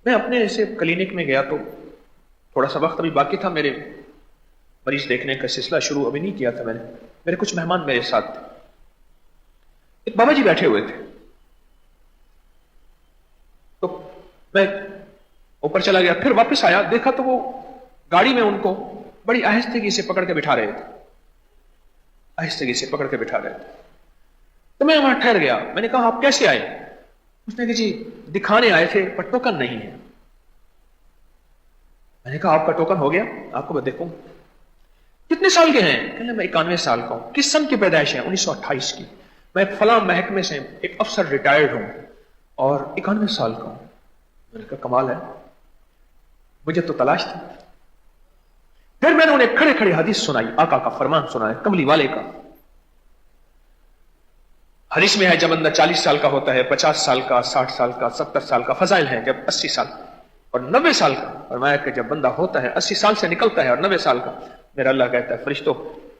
میں اپنے ایسے کلینک میں گیا تو تھوڑا سا وقت ابھی باقی تھا، میرے مریض دیکھنے کا سلسلہ شروع ابھی نہیں کیا تھا میں نے. میرے کچھ مہمان میرے ساتھ تھے. ایک بابا جی بیٹھے ہوئے تھے، تو میں اوپر چلا گیا، پھر واپس آیا، دیکھا تو وہ گاڑی میں ان کو بڑی آہستگی سے پکڑ کے بٹھا رہے تھے، آہستگی سے پکڑ کے بٹھا رہے تھے. تو میں وہاں ٹھہر گیا. میں نے کہا آپ کیسے آئے؟ اس نے کہا جی دکھانے آئے تھے پر ٹوکن نہیں ہے. میں نے کہا آپ کا ٹوکن ہو گیا؟ آپ کو میں دیکھوں. کتنے سال کے ہیں؟ کہنے میں 91 سال کا ہوں. کس سن کی پیدائش ہے؟ 1928 کی. میں فلاں محکمے سے ایک افسر ریٹائرڈ ہوں اور 91 سال کا ہوں. میں نے کہا کمال ہے، مجھے تو تلاش تھی. پھر میں نے انہیں کھڑے کھڑے حدیث سنائی، آقا کا فرمان سنایا، کملی والے کا. حدیث میں ہے جب بندہ 40 سال کا ہوتا ہے، 50 سال کا، 60 سال کا، 70 سال کا، فضائل ہیں جب 80 سال اور 90 سال کا. فرمایا کہ جب بندہ ہوتا ہے 80 سال سے نکلتا ہے اور 90 سال کا، میرا اللہ کہتا ہے فرشتوں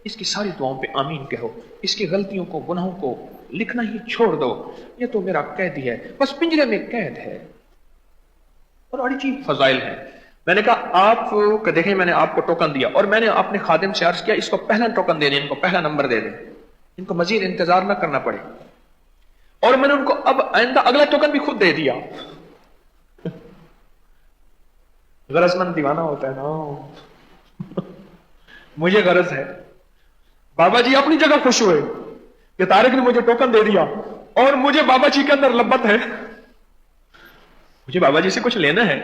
اس کی ساری دعاؤں پہ آمین کہو، اس کی غلطیوں کو گناہوں کو لکھنا ہی چھوڑ دو، یہ تو میرا قیدی ہے، بس پنجرے میں قید ہے. اور بڑی چیز فضائل ہیں. میں نے کہا آپ کہ دیکھیں میں نے آپ کو ٹوکن دیا اور میں نے اپنے خادم سے عرض کیا اس کو پہلا ٹوکن دے دیں، ان کو پہلا نمبر دے دیں، ان کو مزید انتظار نہ کرنا پڑے. اور میں نے ان کو اب آئندہ اگلا ٹوکن بھی خود دے دیا. غرض مند دیوانہ ہوتا ہے نا. مجھے غرض ہے. بابا جی اپنی جگہ خوش ہوئے کہ طارق نے مجھے ٹوکن دے دیا اور مجھے بابا جی کے اندر لبت ہے، مجھے بابا جی سے کچھ لینا ہے.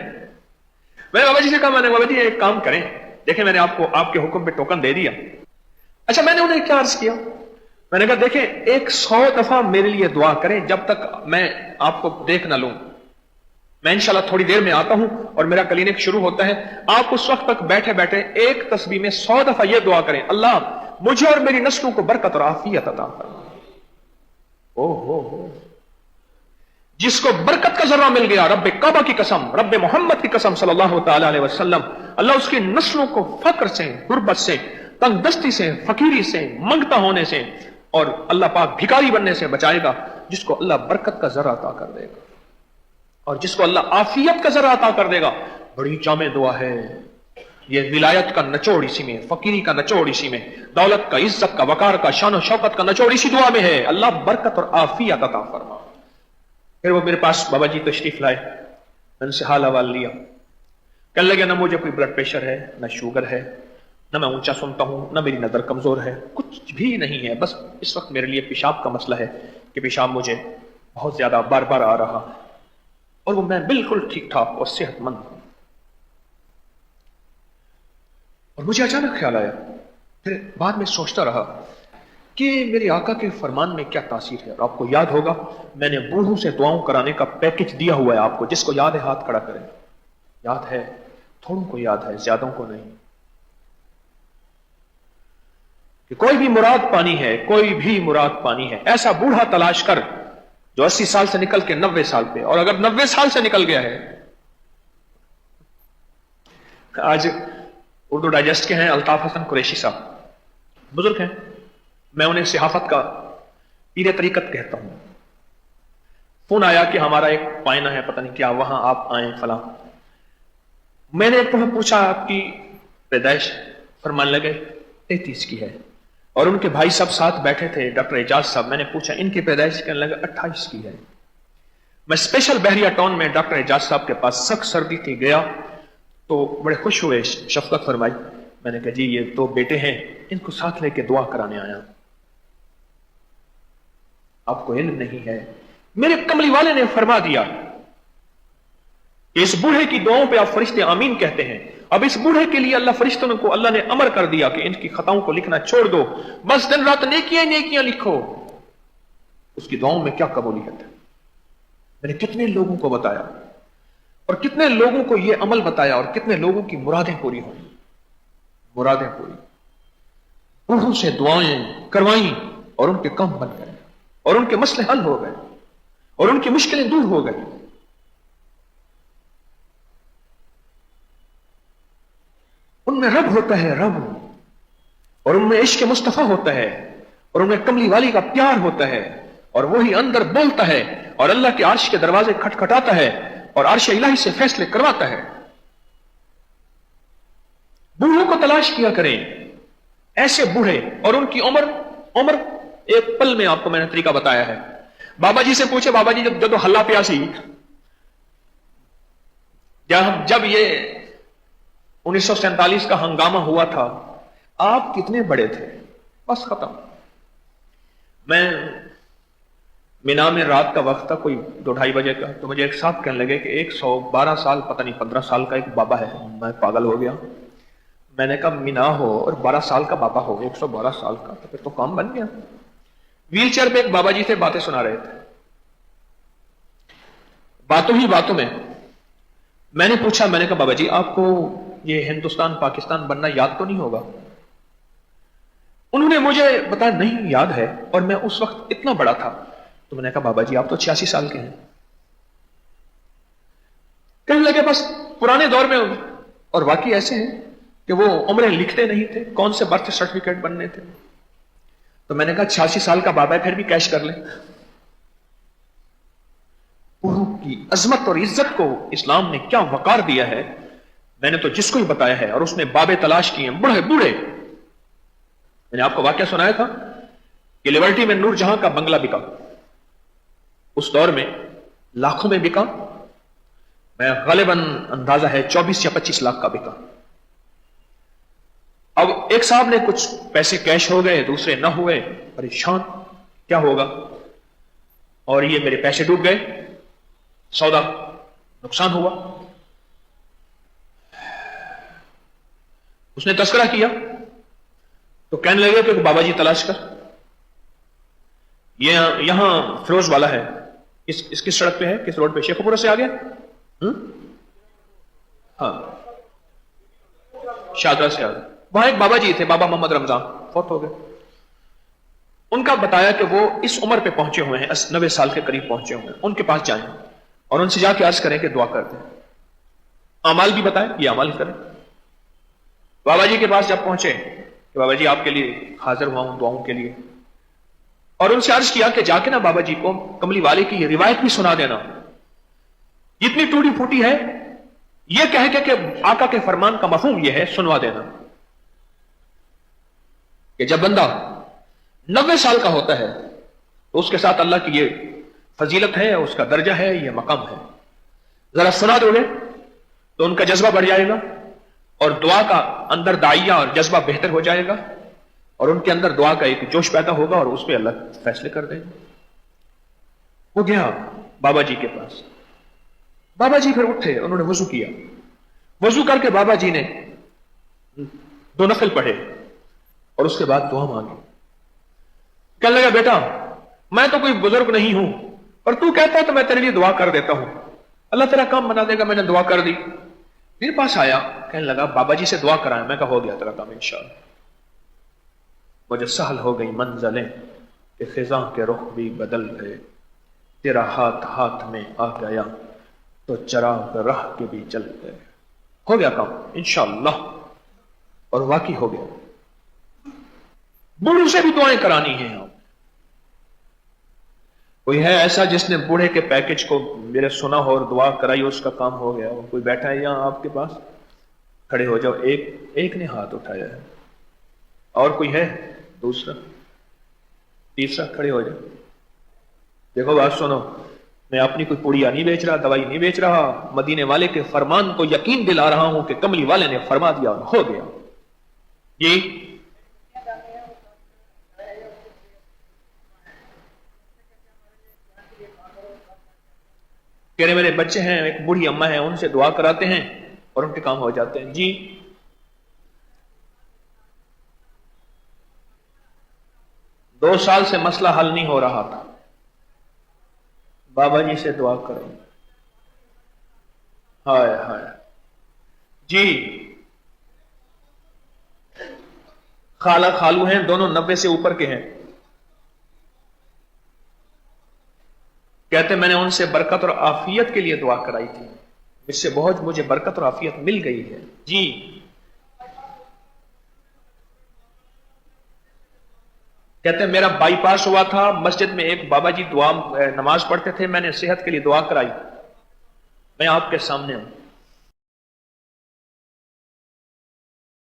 میں نے بابا جی سے کہا، میں نے بابا جی ایک کام کریں، دیکھیں میں نے آپ کو آپ کے حکم پہ ٹوکن دے دیا. اچھا میں نے انہیں کیا عرض کیا؟ میں نے کہا دیکھیں 100 دفعہ میرے لیے دعا کریں جب تک میں آپ کو دیکھ نہ لوں. میں انشاءاللہ تھوڑی دیر میں آتا ہوں اور میرا کلینک شروع ہوتا ہے. آپ اس وقت تک بیٹھے بیٹھے ایک تسبیح میں 100 دفعہ یہ دعا کریں، اللہ مجھے اور میری نسلوں کو برکت اور عافیت عطا فرما. او جس کو برکت کا ذرہ مل گیا، رب کعبہ کی قسم، رب محمد کی قسم صلی اللہ تعالی علیہ وسلم، اللہ اس کی نسلوں کو فقر سے، غربت سے، تنگ دستی سے، فقیری سے، منگتا ہونے سے اور اللہ پاک بھکاری بننے سے بچائے گا. جس کو اللہ برکت کا ذرہ عطا کر دے گا اور جس کو اللہ عافیت کا ذرہ عطا کر دے گا. بڑی جامع دعا ہے یہ. ولایت کا نچوڑ اسی میں، فقیری کا نچوڑ اسی میں، دولت کا، عزت کا، وقار کا، شان و شوکت کا نچوڑ اسی دعا میں ہے. اللہ برکت اور عافیت عطا فرما. پھر وہ میرے پاس بابا جی تشریف لائے، میں ان سے حال احوال لیا. کہنے لگے نہ مجھے کوئی بلڈ پریشر ہے، نہ شوگر ہے، نہ میں اونچا سنتا ہوں، نہ میری نظر کمزور ہے، کچھ بھی نہیں ہے. بس اس وقت میرے لیے پیشاب کا مسئلہ ہے کہ پیشاب مجھے بہت زیادہ بار بار آ رہا اور وہ میں بالکل ٹھیک ٹھاک اور صحت مند ہوں. اور مجھے اچانک خیال آیا، پھر بعد میں سوچتا رہا کہ میرے آقا کے فرمان میں کیا تاثیر ہے. اور آپ کو یاد ہوگا میں نے بوڑھوں سے دعاؤں کرانے کا پیکج دیا ہوا ہے آپ کو، جس کو یاد ہے ہاتھ کھڑا کریں. یاد ہے؟ تھوڑوں کو یاد ہے، زیادوں کو نہیں. کہ کوئی بھی مراد پانی ہے، کوئی بھی مراد پانی ہے، ایسا بوڑھا تلاش کر جو 80 سال سے نکل کے 90 سال پہ، اور اگر 90 سال سے نکل گیا ہے. آج اردو ڈائجسٹ کے ہیں الطاف حسن قریشی صاحب، بزرگ ہیں، میں انہیں صحافت کا پیر طریقت کہتا ہوں. فون آیا کہ ہمارا ایک پائنا ہے پتہ نہیں کیا، وہاں آپ آئیں فلاں. میں نے پوچھا آپ کی پیدائش؟ فرمان لگے 33 کی ہے. اور ان کے بھائی صاحب ساتھ بیٹھے تھے ڈاکٹر اعجاز صاحب. میں نے پوچھا ان کی پیدائش؟ کہنے لگا 28 کی ہے. میں اسپیشل بحریہ ٹاؤن میں ڈاکٹر اعجاز صاحب کے پاس، سخت سردی تھی، گیا تو بڑے خوش ہوئے، شفقت فرمائی. میں نے کہا جی یہ 2 بیٹے ہیں، ان کو ساتھ لے کے دعا کرانے آیا. آپ کو علم نہیں ہے، میرے کملی والے نے فرما دیا کہ اس بوڑھے کی دعاؤں پہ آپ فرشتے آمین کہتے ہیں. اب اس بوڑھے کے لیے اللہ فرشتوں کو اللہ نے امر کر دیا کہ ان کی خطاؤں کو لکھنا چھوڑ دو، بس دن رات نیکیاں نیکیاں لکھو. اس کی دعاؤں میں کیا قبولیت ہے. میں نے کتنے لوگوں کو بتایا اور کتنے لوگوں کو یہ عمل بتایا اور کتنے لوگوں کی مرادیں پوری ہوئی. مرادیں پوری. بوڑھوں سے دعائیں کروائیں اور ان کے کام بن گئے اور ان کے مسئلے حل ہو گئے اور ان کی مشکلیں دور ہو گئی. ان میں رب ہوتا ہے، رب، اور ان میں عشق مصطفیٰ ہوتا ہے اور ان میں کملی والی کا پیار ہوتا ہے اور وہی اندر بولتا ہے اور اللہ کے عرش کے دروازے کھٹکھٹاتا ہے اور عرش الہی سے فیصلے کرواتا ہے. بوڑھوں کو تلاش کیا کریں، ایسے بوڑھے، اور ان کی عمر ایک پل میں. آپ کو میں نے طریقہ بتایا ہے. بابا جی سے پوچھے، بابا جی جب ہلا پیاسی، جب یہ 1947 کا ہنگامہ ہوا تھا، آپ کتنے بڑے تھے؟ بس ختم. میں مینا میں رات کا وقت تھا، کوئی 2-2:30 بجے کا، تو مجھے ایک صاحب کہنے لگے کہ 112 سال، پتہ نہیں 15 سال کا ایک بابا ہے. میں پاگل ہو گیا. میں نے کہا مینا ہو اور 12 سال کا بابا ہو، 112 سال کا، تو پھر تو کام بن گیا. ویل چیئر پہ ایک بابا جی تھے، باتیں سنا رہے تھے. باتوں ہی باتوں میں میں نے پوچھا، میں نے کہا بابا جی آپ کو یہ ہندوستان پاکستان بننا یاد تو نہیں ہوگا؟ انہوں نے مجھے بتایا نہیں یاد ہے، اور میں اس وقت اتنا بڑا تھا. تو میں نے کہا بابا جی آپ تو 86 سال کے ہیں. کہنے لگے بس پرانے دور میں، اور واقعی ایسے ہیں کہ وہ عمریں لکھتے نہیں تھے، کون سے برتھ سرٹیفکیٹ بننے تھے. تو میں نے کہا 86 سال کا بابا ہے، پھر بھی کیش کر لیں. بوڑھوں کی عظمت اور عزت کو اسلام نے کیا وقار دیا ہے. میں نے تو جس کو ہی بتایا ہے، اور اس نے بابے تلاش کیے بوڑھے بوڑھے. میں نے آپ کو واقعہ سنایا تھا کہ لیبرٹی میں نور جہاں کا بنگلہ بکا، اس دور میں لاکھوں میں بکا. میں غالباً اندازہ ہے 24 یا 25 لاکھ کا بکا. اب ایک صاحب نے کچھ پیسے کیش ہو گئے، دوسرے نہ ہوئے، پریشان کیا ہوگا، اور یہ میرے پیسے ڈوب گئے، سودا نقصان ہوا. اس نے تذکرہ کیا تو کہنے لگے کہ بابا جی تلاش کر، یہ یہاں فیروز والا ہے. اس کس سڑک پہ ہے، کس روڈ پہ؟ شیخو پورہ سے آگے، ہاں شادرہ سے آگے. وہاں ایک بابا جی تھے، بابا محمد رمضان، فوت ہو گئے. ان کا بتایا کہ وہ اس عمر پہ پہنچے ہوئے ہیں، 90 سال کے قریب پہنچے ہوئے ہیں. ان کے پاس جائیں اور ان سے جا کے عرض کریں کہ دعا کر دیں. اعمال بھی بتائیں، یہ اعمال کریں. بابا جی کے پاس جب پہنچے کہ بابا جی آپ کے لیے حاضر ہوا ہوں دعاؤں کے لیے، اور ان سے عرض کیا کہ جا کے نا بابا جی کو کملی والے کی یہ روایت بھی سنا دینا، جتنی ٹوٹی پھوٹی ہے، یہ کہہ کے کہ آقا کے فرمان کا مفہوم یہ ہے، سنوا دینا کہ جب بندہ 90 سال کا ہوتا ہے تو اس کے ساتھ اللہ کی یہ فضیلت ہے، اس کا درجہ ہے، یہ مقام ہے. ذرا سنا دو گے تو ان کا جذبہ بڑھ جائے گا، اور دعا کا اندر داعیہ اور جذبہ بہتر ہو جائے گا، اور ان کے اندر دعا کا ایک جوش پیدا ہوگا، اور اس پہ اللہ فیصلے کر دیں گے. وہ گیا بابا جی کے پاس. بابا جی پھر اٹھے، انہوں نے وضو کیا. وضو کر کے بابا جی نے 2 نفل پڑھے اور اس کے بعد دعا مانگی. کہنے لگا بیٹا میں تو کوئی بزرگ نہیں ہوں، اور تو کہتا ہے تو میں تیرے لیے دعا کر دیتا ہوں، اللہ تیرا کام بنا دے گا. میں نے دعا کر دی. میرے پاس آیا، کہنے لگا بابا جی سے دعا کرائیں. میں کہا ہو گیا تیرا کام انشاءاللہ. مجھے سہل ہو گئی منزلیں کہ خزاں کے رخ بھی بدل گئے، تیرا ہاتھ ہاتھ میں آ گیا تو چراغ راہ کے بھی جل گئے. ہو گیا کام انشاءاللہ، اور واقعی ہو گیا. بوڑھوں سے بھی دعائیں کرانی ہیں. کوئی ہے ایسا جس نے بوڑھے کے پیکج کو میرے سنا ہو اور دعا کرائی، اس کا کام ہو گیا؟ کوئی بیٹھا ہے یہاں آپ کے پاس؟ کھڑے ہو جاؤ. ایک نے ہاتھ اٹھایا ہے. اور کوئی ہے؟ دوسرا، تیسرا، کھڑے ہو جاؤ. دیکھو بات سنو، میں اپنی کوئی پوڑیا نہیں بیچ رہا، دوائی نہیں بیچ رہا، مدینے والے کے فرمان کو یقین دلا رہا ہوں کہ کملی والے نے فرما دیا اور ہو گیا. جی کہہ رہے میرے بچے ہیں، ایک بوڑھی اماں ہیں، ان سے دعا کراتے ہیں اور ان کے کام ہو جاتے ہیں. جی 2 سال سے مسئلہ حل نہیں ہو رہا تھا، بابا جی سے دعا کرو. ہائے ہائے. جی خالہ خالو ہیں، دونوں 90 سے اوپر کے ہیں. کہتے میں نے ان سے برکت اور عافیت کے لیے دعا کرائی تھی، اس سے بہت مجھے برکت اور عافیت مل گئی ہے. جی کہتے میرا بائی پاس ہوا تھا، مسجد میں ایک بابا جی نماز پڑھتے تھے، میں نے صحت کے لیے دعا کرائی. میں آپ کے سامنے ہوں.